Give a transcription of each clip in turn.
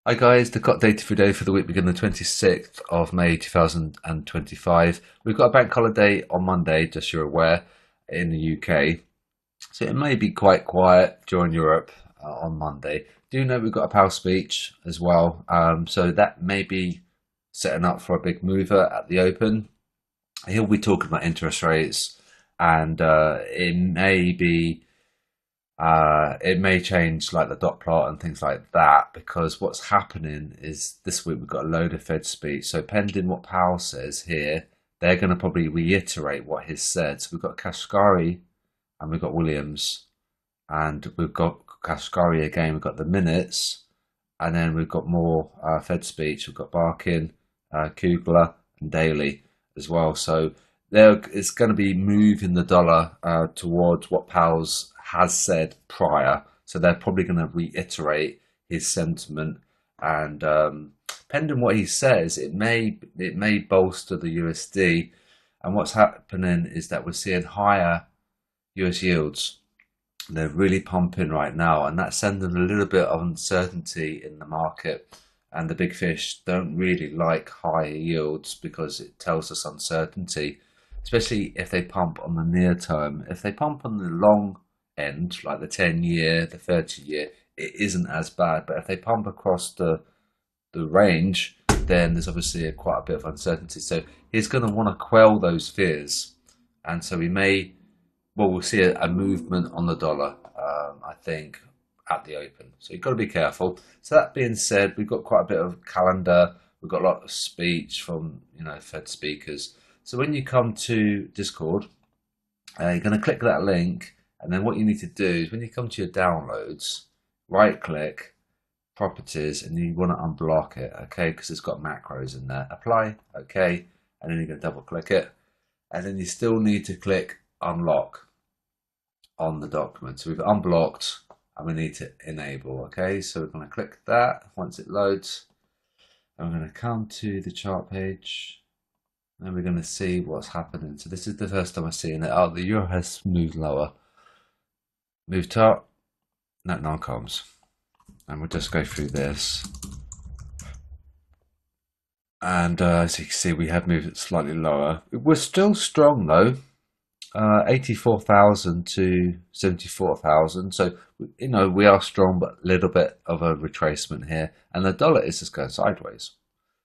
Hi guys, the COT data for day for the week beginning the 26th of May 2025. We've got a bank holiday on Monday, just so you're aware, in the UK. So it may be quite quiet during Europe on Monday. Do know we've got a PAL speech as well, so that may be setting up for a big mover at the open. He'll be talking about interest rates, and it may change like the dot plot and things like that, because what's happening is this week we've got a load of Fed speech. So pending what Powell says here, they're going to probably reiterate what he's said. So we've got Kashkari and we've got Williams, and we've got Kashkari again. We've got the minutes, and then we've got more Fed speech. We've got Barkin, Kugler, and Daly as well. So there, it's going to be moving the dollar towards what Powell's has said prior, so they're probably going to reiterate his sentiment, and depending what he says, it may bolster the USD. And what's happening is that we're seeing higher US yields. They're really pumping right now, and that's sending a little bit of uncertainty in the market. And the big fish don't really like higher yields because it tells us uncertainty, especially if they pump on the near term. If they pump on the long end, like the 10-year, the 30-year, it isn't as bad. But if they pump across the range, then there's obviously quite a bit of uncertainty. So he's going to want to quell those fears, and so we'll see a movement on the dollar, I think, at the open. So you've got to be careful. So that being said, we've got quite a bit of calendar. We've got a lot of speech from Fed speakers. So when you come to Discord, you're going to click that link. And then what you need to do is when you come to your downloads, right click, properties, and you want to unblock it, okay, because it's got macros in there. Apply, okay, and then you're going to double click it. And then you still need to click unlock on the document. So we've unblocked and we need to enable, okay. So we're going to click that once it loads. And we're going to come to the chart page. And we're going to see what's happening. So this is the first time I've seen it. Oh, the euro has moved lower. Moved up, that now comes, and we'll just go through this. And as you can see, we have moved it slightly lower. We're still strong though, 84,000 to 74,000. So we are strong, but a little bit of a retracement here, and the dollar is just going sideways.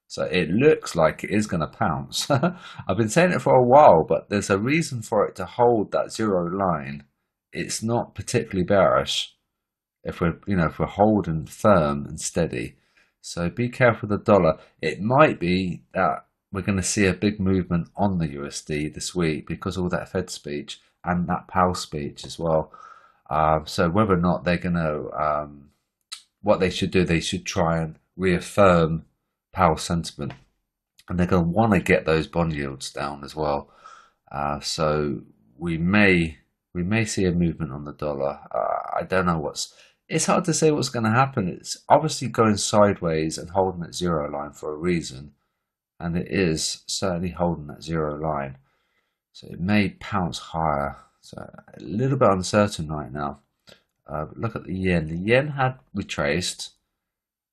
So it looks like it is going to pounce. I've been saying it for a while, but there's a reason for it to hold that zero line. It's not particularly bearish if we're holding firm and steady. So be careful with the dollar. It might be that we're going to see a big movement on the USD this week because of all that Fed speech and that Powell speech as well. So whether or not they're going to, what they should do, they should try and reaffirm Powell's sentiment, and they're going to want to get those bond yields down as well. So we may see a movement on the dollar. I don't know it's hard to say what's going to happen. It's obviously going sideways and holding that zero line for a reason, and it is certainly holding that zero line. So it may pounce higher. So a little bit uncertain right now. Look at the yen. The yen had retraced,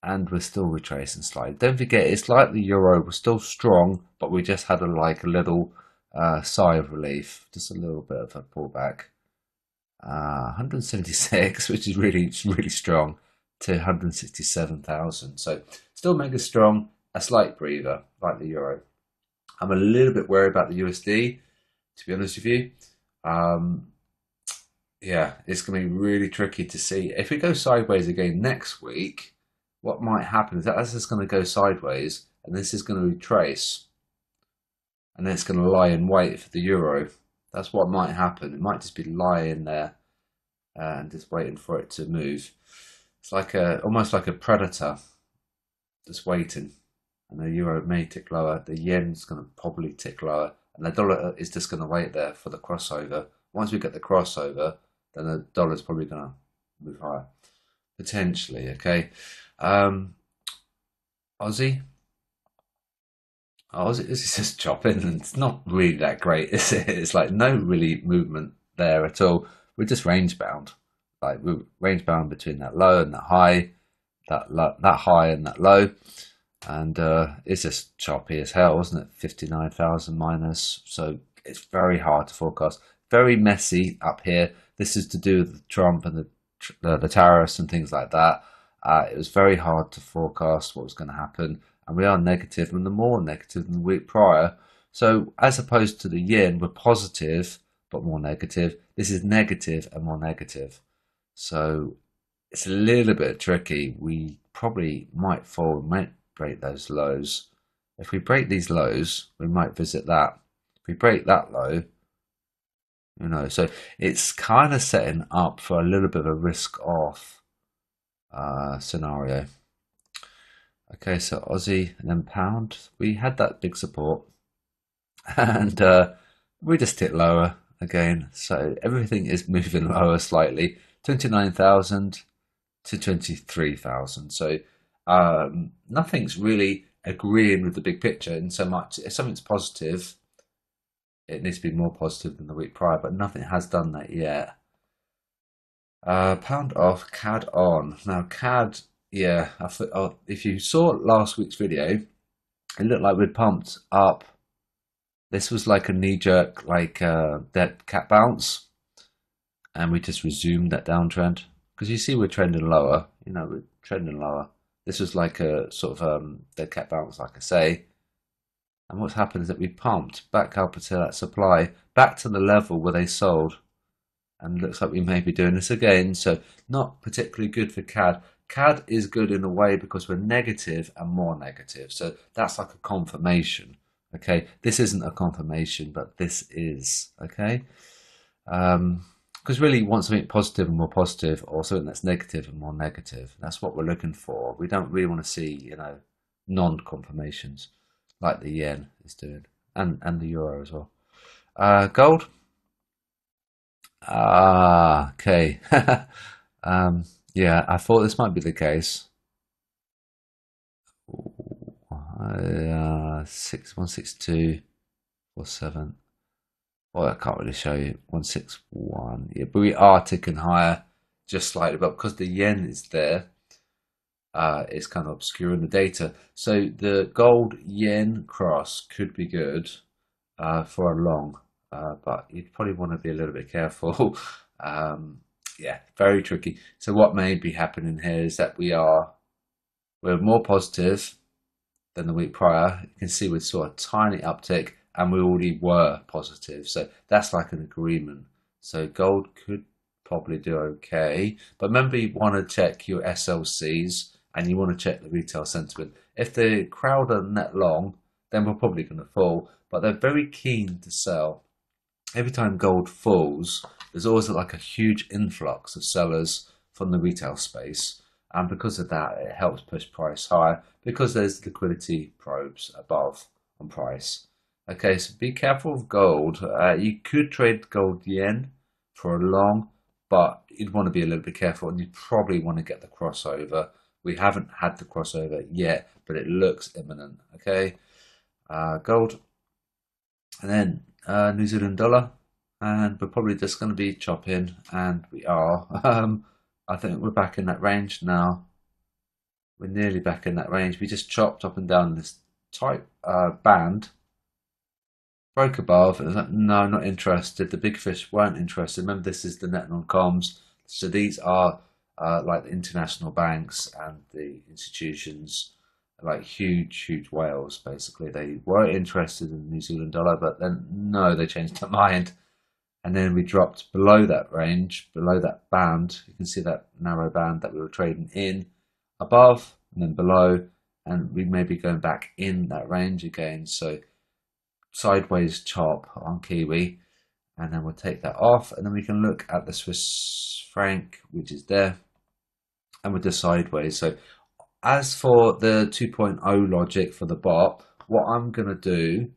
and we're still retracing slightly. Don't forget, it's like the euro. We're still strong, but we just had a little sigh of relief, just a little bit of a pullback. 176, which is really strong, to 167,000. So still mega strong, a slight breather like the euro. I'm a little bit worried about the USD, to be honest with you. Yeah, it's going to be really tricky to see. If we go sideways again next week, what might happen is that this is going to go sideways, and this is going to retrace, and then it's going to lie in wait for the euro. That's what might happen. It might just be lying there and just waiting for it to move. It's like almost like a predator just waiting, and the euro may tick lower. The yen's going to probably tick lower, and the dollar is just going to wait there for the crossover. Once we get the crossover, then the dollar's probably going to move higher, potentially. Okay, Aussie. Oh, it's just chopping, and it's not really that great, is it? It's like no really movement there at all. We're just range bound. Like we're range bound between that low and that high. that high and that low, and it's just choppy as hell, wasn't it? 59,000 minus, so it's very hard to forecast. Very messy up here. This is to do with Trump and the tariffs and things like that. It was very hard to forecast what was going to happen, and we are negative, and the more negative than the week prior. So as opposed to the yen, we're positive but more negative. This is negative and more negative. So it's a little bit tricky. We probably might fall, might break those lows. If we break these lows, we might visit that. If we break that low, so it's kind of setting up for a little bit of a risk off scenario. Okay, so Aussie and then pound. We had that big support, and we just hit lower again. So everything is moving lower slightly. 29,000 to 23,000. So nothing's really agreeing with the big picture in so much. If something's positive, it needs to be more positive than the week prior, but nothing has done that yet. Pound off, CAD on. Now CAD, yeah, if you saw last week's video, it looked like we'd pumped up. This was like a knee-jerk, dead cat bounce, and we just resumed that downtrend. Because you see we're trending lower, we're trending lower. This was like a sort of dead cat bounce, like I say. And what's happened is that we pumped back up into that supply, back to the level where they sold. And looks like we may be doing this again. So not particularly good for CAD. CAD is good in a way because we're negative and more negative. So that's like a confirmation. Okay, this isn't a confirmation, but this is. Okay. Because really you want something positive and more positive, or something that's negative and more negative. That's what we're looking for. We don't really want to see, non-confirmations like the yen is doing, and the euro as well. Gold. Okay. Yeah, I thought this might be the case. 162.47. Well, I can't really show you. 161. Yeah, but we are ticking higher just slightly, but because the yen is there, it's kind of obscuring the data. So the gold yen cross could be good for a long, but you'd probably want to be a little bit careful. Yeah, very tricky. So what may be happening here is that we're more positive than the week prior. You can see we saw a tiny uptick, and we already were positive. So that's like an agreement. So gold could probably do okay. But remember, you want to check your SLCs and you want to check the retail sentiment. If the crowd are net long, then we're probably going to fall. But they're very keen to sell. Every time gold falls, there's always like a huge influx of sellers from the retail space. And because of that, it helps push price higher because there's liquidity probes above on price. Okay, so be careful of gold. You could trade gold yen for a long, but you'd want to be a little bit careful, and you'd probably want to get the crossover. We haven't had the crossover yet, but it looks imminent. Okay, gold, and then New Zealand dollar, and we're probably just going to be chopping, and we are. I think we're back in that range now. We're nearly back in that range. We just chopped up and down this tight band. Broke above, and was like, no, not interested. The big fish weren't interested. Remember, this is the net non-coms. So these are like the international banks and the institutions, like huge whales, basically. They were interested in the New Zealand dollar, but then, no, they changed their mind. And then we dropped below that range, below that band. You can see that narrow band that we were trading in, above, and then below. And we may be going back in that range again. So sideways chop on Kiwi, and then we'll take that off, and then we can look at the Swiss franc, which is there, and we'll do sideways. So as for the 2.0 logic for the bot, what I'm going to do,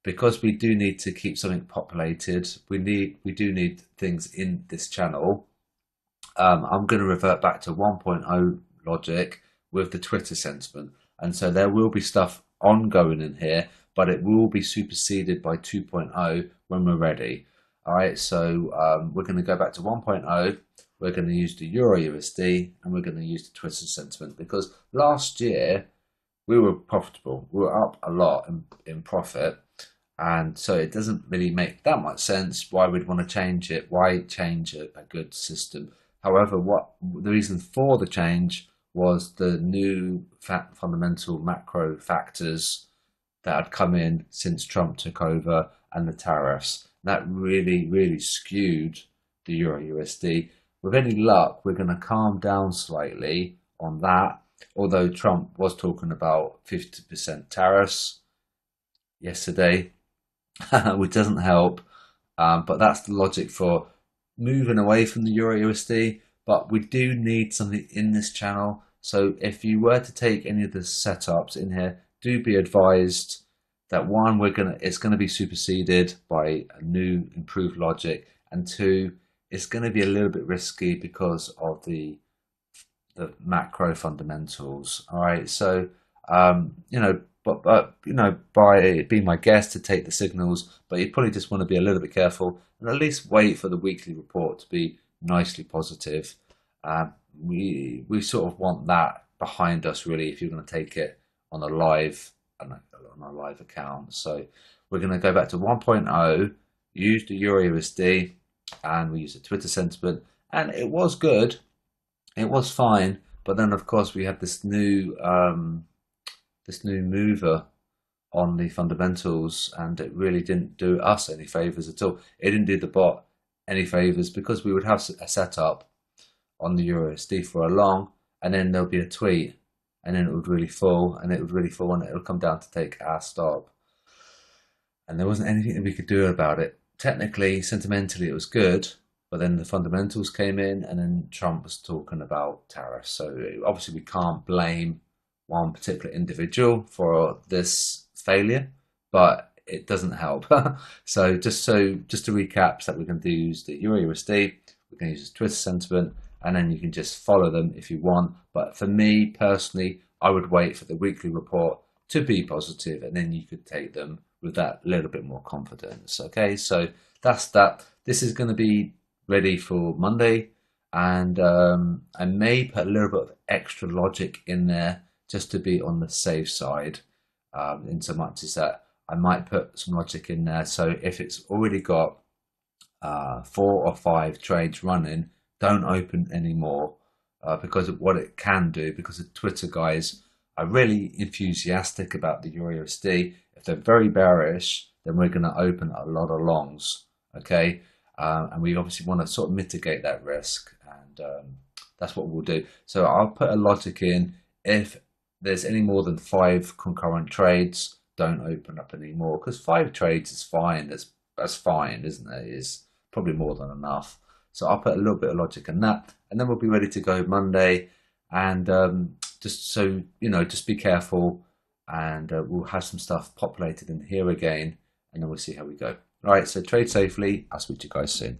because we do need to keep something populated, we do need things in this channel. I'm going to revert back to 1.0 logic with the Twitter sentiment, and so there will be stuff ongoing in here, but it will be superseded by 2.0 when we're ready. All right, so we're going to go back to 1.0. we're going to use the Euro USD, and we're going to use the Twitter sentiment, because last year we were profitable. We were up a lot in profit. And so it doesn't really make that much sense why we'd want to change it. Why change a good system? However, what the reason for the change was the new fundamental macro factors that had come in since Trump took over, and the tariffs. That really, really skewed the Euro USD. With any luck, we're going to calm down slightly on that, although Trump was talking about 50% tariffs yesterday, which doesn't help. But that's the logic for moving away from the Euro USD. But we do need something in this channel. So if you were to take any of the setups in here, do be advised that one, it's gonna be superseded by a new improved logic, and two, it's going to be a little bit risky because of the macro fundamentals. All right, so but by being my guest to take the signals, but you probably just want to be a little bit careful and at least wait for the weekly report to be nicely positive. We sort of want that behind us, really, if you're going to take it on a live account. So we're going to go back to 1.0, use the Euro USD, and we use the Twitter sentiment, and it was good, it was fine. But then of course we had this new mover on the fundamentals, and it really didn't do us any favors at all. It didn't do the bot any favors, because we would have a setup on the USD for a long, and then there'll be a tweet, and then it would really fall, and it would come down to take our stop, and there wasn't anything that we could do about it. Technically, sentimentally, it was good, but then the fundamentals came in, and then Trump was talking about tariffs. So obviously we can't blame one particular individual for this failure, but it doesn't help. So just to recap, so that we're going to use the Euro USD, we're going to use the Twitter sentiment, and then you can just follow them if you want. But for me personally, I would wait for the weekly report to be positive, and then you could take them with that little bit more confidence. Okay, so that's that. This is going to be ready for Monday, and I may put a little bit of extra logic in there just to be on the safe side, in so much as that I might put some logic in there. So if it's already got 4 or 5 trades running, don't open anymore, because of what it can do, because the Twitter guys are really enthusiastic about the Euro USD. If they're very bearish, then we're going to open a lot of longs, okay? And we obviously want to sort of mitigate that risk, and that's what we'll do. So I'll put a logic in. If there's any more than 5 concurrent trades, don't open up anymore, because 5 trades is fine. That's fine, isn't it? It's probably more than enough. So I'll put a little bit of logic in that, and then we'll be ready to go Monday. And just so you know, just be careful, and we'll have some stuff populated in here again, and then we'll see how we go. All right, so trade safely. I'll speak to you guys soon.